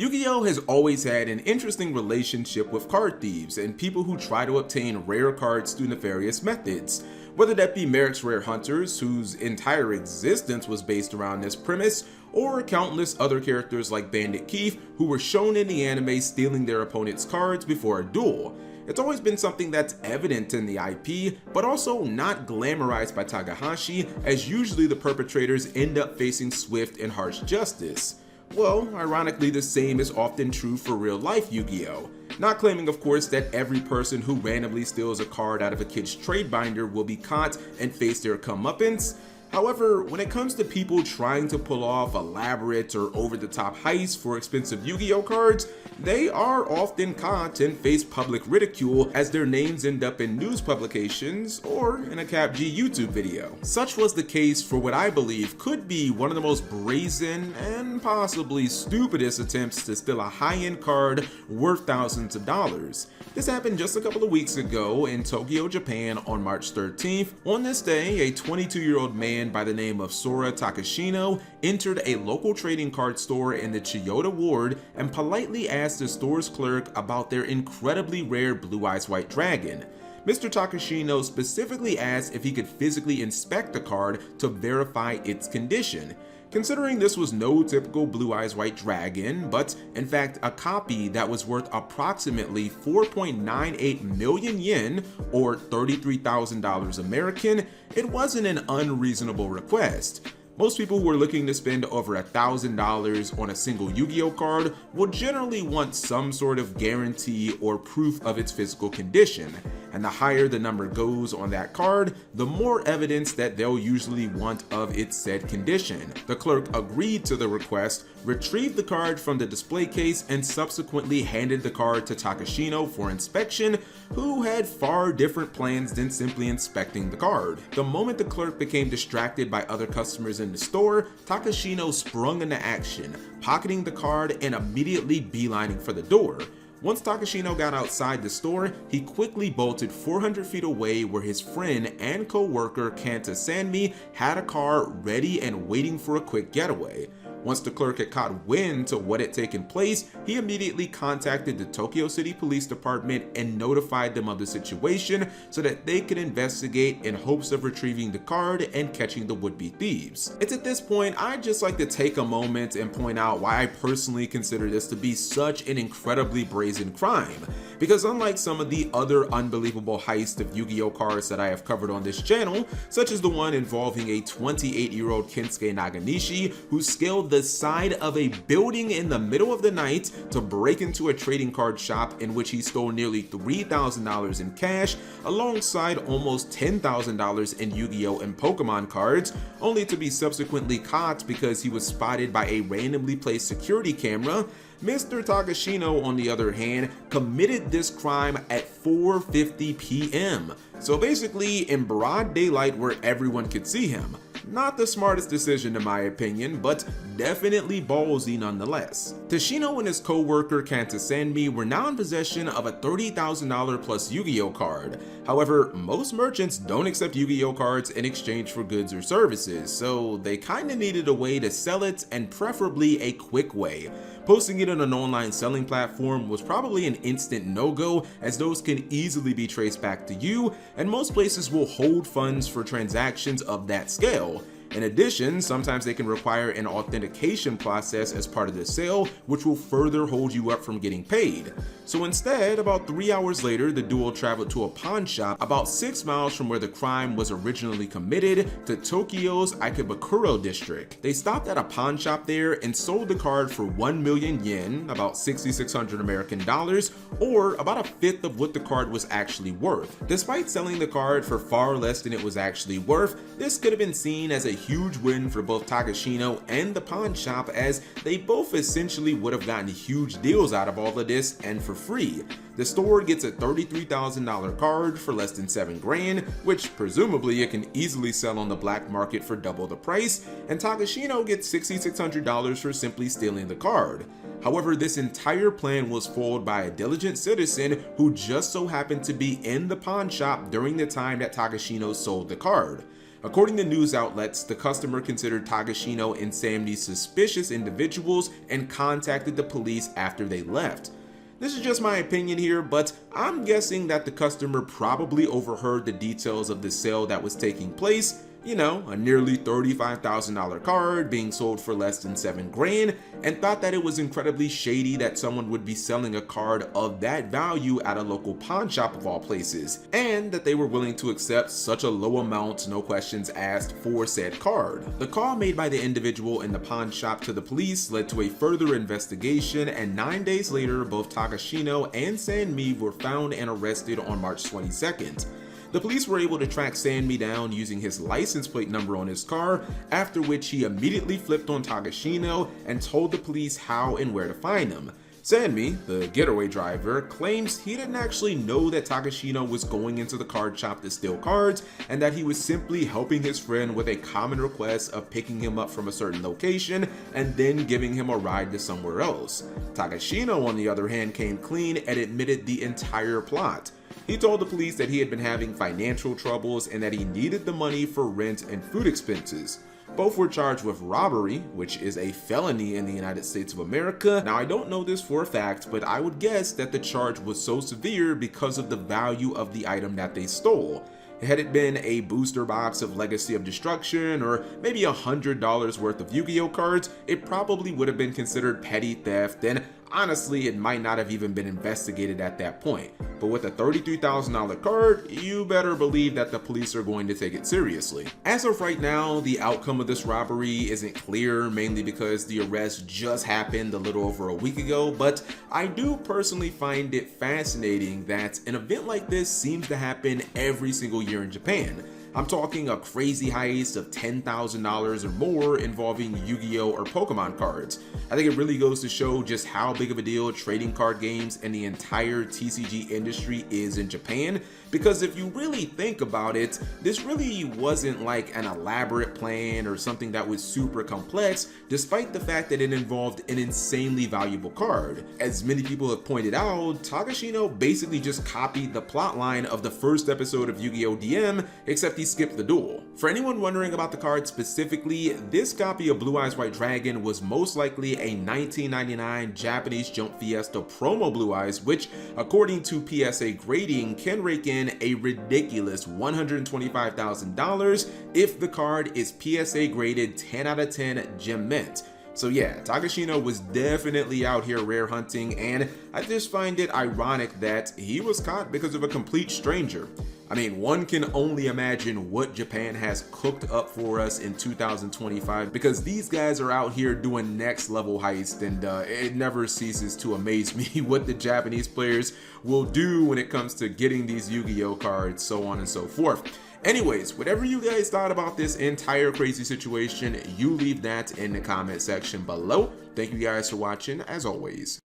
Yu-Gi-Oh! Has always had an interesting relationship with card thieves and people who try to obtain rare cards through nefarious methods. Whether that be Merrick's Rare Hunters, whose entire existence was based around this premise, or countless other characters like Bandit Keith, who were shown in the anime stealing their opponent's cards before a duel. It's always been something that's evident in the IP, but also not glamorized by Takahashi, as usually the perpetrators end up facing swift and harsh justice. Well, ironically, the same is often true for real-life Yu-Gi-Oh! Not claiming, of course, that every person who randomly steals a card out of a kid's trade binder will be caught and face their comeuppance. However, when it comes to people trying to pull off elaborate or over-the-top heists for expensive Yu-Gi-Oh! Cards, they are often caught and face public ridicule as their names end up in news publications or in a CapG YouTube video. Such was the case for what I believe could be one of the most brazen and possibly stupidest attempts to steal a high-end card worth thousands of dollars. This happened just a couple of weeks ago in Tokyo, Japan on March 13th. On this day, a 22-year-old man by the name of Sora Takashino entered a local trading card store in the Chiyoda ward and politely asked the store's clerk about their incredibly rare Blue Eyes White Dragon. Mr. Takashino specifically asked if he could physically inspect the card to verify its condition. Considering this was no typical Blue Eyes White Dragon, but in fact a copy that was worth approximately 4.98 million yen or $33,000 American, it wasn't an unreasonable request. Most people who are looking to spend over $1,000 on a single Yu-Gi-Oh! Card will generally want some sort of guarantee or proof of its physical condition, and the higher the number goes on that card, the more evidence that they'll usually want of its said condition. The clerk agreed to the request, retrieved the card from the display case, and subsequently handed the card to Takashino for inspection, who had far different plans than simply inspecting the card. The moment the clerk became distracted by other customers in the store, Takashino sprung into action, pocketing the card and immediately beelining for the door. Once Takashino got outside the store, he quickly bolted 400 feet away where his friend and co-worker Kanta Sanmi had a car ready and waiting for a quick getaway. Once the clerk had caught wind to what had taken place, he immediately contacted the Tokyo City Police Department and notified them of the situation so that they could investigate in hopes of retrieving the card and catching the would-be thieves. It's at this point I'd just like to take a moment and point out why I personally consider this to be such an incredibly brazen crime. Because unlike some of the other unbelievable heists of Yu-Gi-Oh! Cards that I have covered on this channel, such as the one involving a 28-year-old Kensuke Naganishi who scaled the side of a building in the middle of the night to break into a trading card shop in which he stole nearly $3,000 in cash alongside almost $10,000 in Yu-Gi-Oh! And Pokemon cards, only to be subsequently caught because he was spotted by a randomly placed security camera, Mr. Takashino, on the other hand, committed this crime at 4:50 p.m. So basically in broad daylight where everyone could see him. Not the smartest decision in my opinion, but definitely ballsy nonetheless. Tashino and his co-worker Kanta Sanmi were now in possession of a $30,000 plus Yu-Gi-Oh! Card. However, most merchants don't accept Yu-Gi-Oh! Cards in exchange for goods or services, so they kinda needed a way to sell it, and preferably a quick way. Posting it on an online selling platform was probably an instant no-go, as those can easily be traced back to you, and most places will hold funds for transactions of that scale. In addition, sometimes they can require an authentication process as part of the sale, which will further hold you up from getting paid. So instead, about 3 hours later, the duo traveled to a pawn shop about 6 miles from where the crime was originally committed to Tokyo's Ikebukuro district. They stopped at a pawn shop there and sold the card for 1 million yen, about 6,600 American dollars, or about a fifth of what the card was actually worth. Despite selling the card for far less than it was actually worth, this could have been seen as a huge win for both Takashino and the pawn shop, as they both essentially would have gotten huge deals out of all of this and for free. The store gets a $33,000 card for less than $7,000, which presumably it can easily sell on the black market for double the price, and Takashino gets $6,600 for simply stealing the card. However, this entire plan was foiled by a diligent citizen who just so happened to be in the pawn shop during the time that Takashino sold the card. According to news outlets, the customer considered Takashino and Sammy suspicious individuals and contacted the police after they left. This is just my opinion here, but I'm guessing that the customer probably overheard the details of the sale that was taking place. You know, a nearly $35,000 card being sold for less than $7,000, and thought that it was incredibly shady that someone would be selling a card of that value at a local pawn shop of all places, and that they were willing to accept such a low amount, no questions asked, for said card. The call made by the individual in the pawn shop to the police led to a further investigation, and 9 days later, both Takashino and Sanmi were found and arrested on March 22nd. The police were able to track Sanmi down using his license plate number on his car, after which he immediately flipped on Takashino and told the police how and where to find him. Sanmi, the getaway driver, claims he didn't actually know that Takashino was going into the card shop to steal cards, and that he was simply helping his friend with a common request of picking him up from a certain location and then giving him a ride to somewhere else. Takashino, on the other hand, came clean and admitted the entire plot. He told the police that he had been having financial troubles and that he needed the money for rent and food expenses. Both were charged with robbery, which is a felony in the United States of America. Now, I don't know this for a fact, but I would guess that the charge was so severe because of the value of the item that they stole. Had it been a booster box of Legacy of Destruction or maybe $100 worth of Yu-Gi-Oh cards, it probably would have been considered petty theft, and honestly, it might not have even been investigated at that point. But with a $33,000 card, you better believe that the police are going to take it seriously. As of right now, the outcome of this robbery isn't clear, mainly because the arrest just happened a little over a week ago, but I do personally find it fascinating that an event like this seems to happen every single year in Japan. I'm talking a crazy heist of $10,000 or more involving Yu-Gi-Oh or Pokemon cards. I think it really goes to show just how big of a deal trading card games and the entire TCG industry is in Japan, because if you really think about it, this really wasn't like an elaborate plan or something that was super complex, despite the fact that it involved an insanely valuable card. As many people have pointed out, Takashino basically just copied the plotline of the first episode of Yu-Gi-Oh! DM, except he skipped the duel. For anyone wondering about the card specifically, this copy of Blue Eyes White Dragon was most likely a 1999 Japanese Jump Fiesta promo Blue Eyes, which, according to PSA grading, can rake in a ridiculous $125,000 if the card is PSA graded 10 out of 10 gem mint. So yeah, Takashino was definitely out here rare hunting, and I just find it ironic that he was caught because of a complete stranger. I mean, one can only imagine what Japan has cooked up for us in 2025, because these guys are out here doing next level heists, and it never ceases to amaze me what the Japanese players will do when it comes to getting these Yu-Gi-Oh cards, so on and so forth. Anyways, whatever you guys thought about this entire crazy situation, you leave that in the comment section below. Thank you guys for watching, as always.